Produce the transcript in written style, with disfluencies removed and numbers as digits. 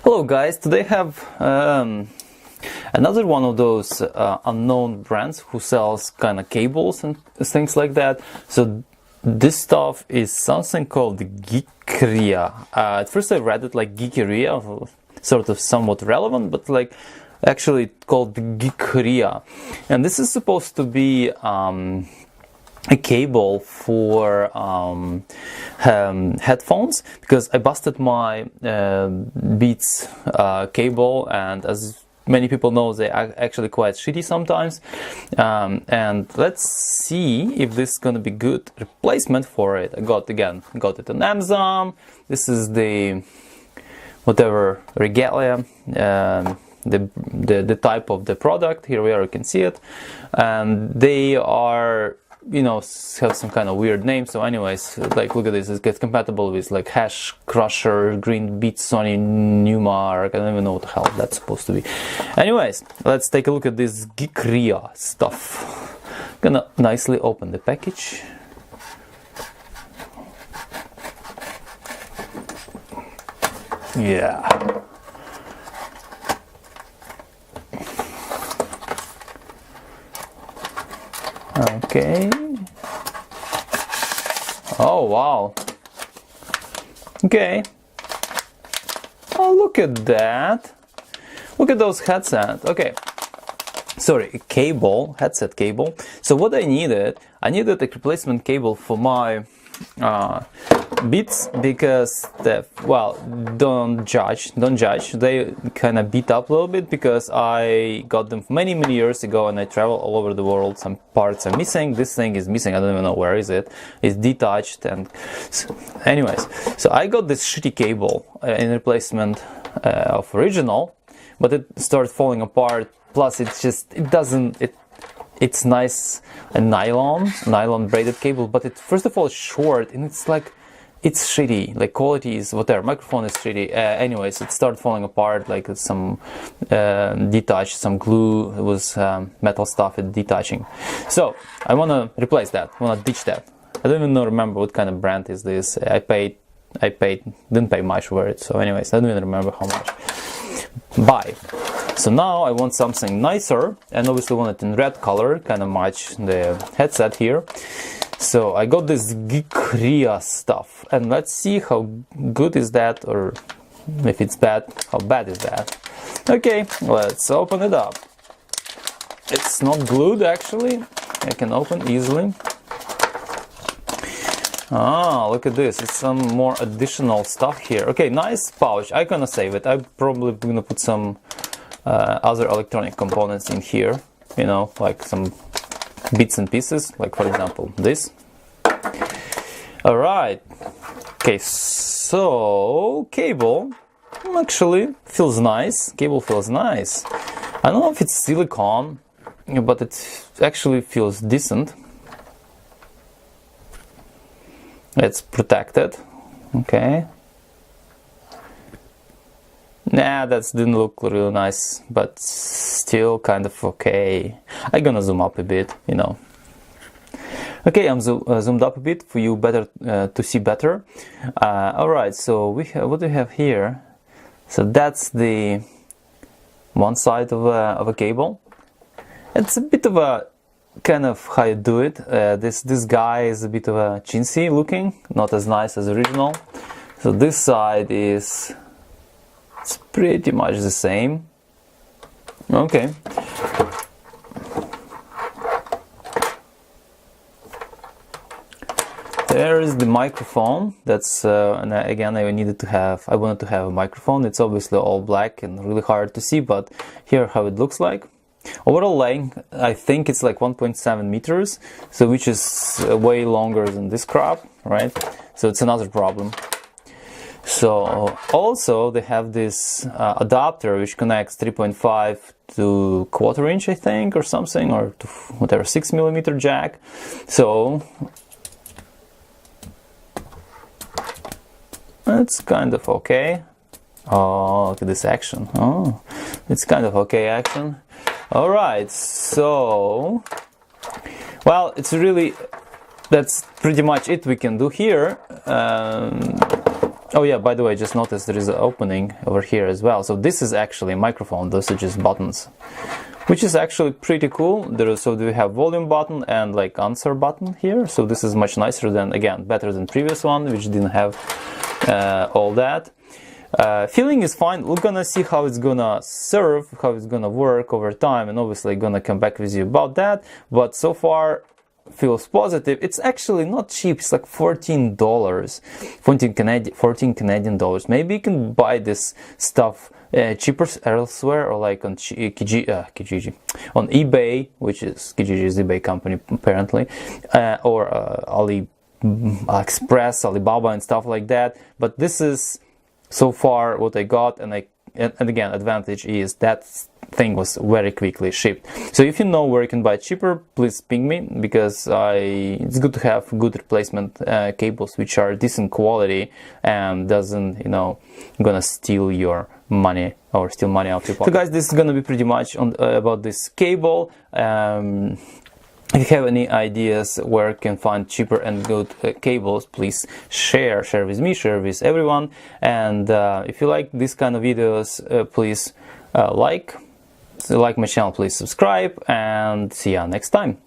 Hello guys, today I have another one of those unknown brands who sells kind of cables and things like that. So this stuff is something called Geekria. At first I read it like Geekria, sort of somewhat relevant, but like actually it's called Geekria. And this is supposed to be a cable for headphones, because I busted my Beats cable, and as many people know, they are actually quite shitty sometimes. And let's see if this is gonna be good replacement for it. I got it on Amazon. This is the whatever regalia, the type of the product. Here we are, you can see it, and they are, you know, have some kind of weird name. So anyways, like look at this, it gets compatible with like Hesh, Crusher, Green Beat, Sony, Newmark. I don't even know what the hell that's supposed to be. Anyways, let's take a look at this Geekria stuff. Gonna nicely open the package. Yeah. Okay. Oh wow. Okay. Oh, look at that. Look at those headsets. Okay. Sorry, headset cable. So what I needed a replacement cable for my Beats, because don't judge, they kind of beat up a little bit, because I got them many years ago and I travel all over the world. Some parts are missing. This thing is missing. I don't even know where is it. It's detached. And anyways, so I got this shitty cable in replacement of original, but it started falling apart. Plus it's nice, a nylon braided cable, but it first of all is short, and it's shitty, like quality is whatever, microphone is shitty. Anyways, it started falling apart, like some detached, some glue, it was metal stuff, it detaching. So I want to replace that, I want to ditch that. I don't even remember what kind of brand is this. Didn't pay much for it. So anyways, I don't even remember how much. Buy. So now I want something nicer, and obviously want it in red color, kind of match the headset here. So I got this Geekria stuff, and let's see how good is that, or if it's bad, how bad is that. Okay, let's open it up. It's not glued actually, I can open easily. Ah, look at this, it's some more additional stuff here. Okay, nice pouch. I'm gonna save it. I'm probably gonna put some other electronic components in here, you know, like some bits and pieces, like for example this. All right. Okay, so cable actually feels nice. Cable feels nice. I don't know if it's silicone, but it actually feels decent. It's protected. Okay. Nah, that didn't look really nice, but still kind of okay. I'm gonna zoom up a bit, you know. Okay, I'm zoomed up a bit for you better to see better. All right, so what do we have here? So that's the one side of a cable. It's a bit of a kind of how you do it. This guy is a bit of a chintzy looking, not as nice as original. So this side it's pretty much the same. Okay. There is the microphone. That's and again I wanted to have a microphone. It's obviously all black and really hard to see, but here how it looks like. Overall length, I think it's like 1.7 meters, so which is way longer than this crap, right? So it's another problem. So also they have this adapter which connects 3.5 to 1/4 inch, I think, or something, or to whatever 6mm jack. So it's kind of okay. Oh, look at this action. Oh, it's kind of okay action. All right, so well, it's really, that's pretty much it we can do here. Oh yeah, by the way, just noticed there is an opening over here as well. So this is actually a microphone, those are just buttons, which is actually pretty cool. So we have volume button and like answer button here. So this is much nicer than, again, better than previous one, which didn't have all that. Feeling is fine. We're gonna see how it's gonna serve, how it's gonna work over time, and obviously gonna come back with you about that. But so far, feels positive. It's actually not cheap. It's like $14, 14 Canadian dollars. Maybe you can buy this stuff cheaper elsewhere, or like on Kijiji, on eBay, which is Kijiji's eBay company apparently, or AliExpress, Alibaba, and stuff like that. But this is so far what I got, and again, advantage is that thing was very quickly shipped. So if you know where you can buy it cheaper, please ping me, because it's good to have good replacement cables which are decent quality and doesn't, gonna steal your money or steal money out of your pocket. So guys, this is gonna be pretty much on about this cable. If you have any ideas where you can find cheaper and good cables, please share with me, share with everyone. And if you like this kind of videos, please like my channel, please subscribe, and see ya next time.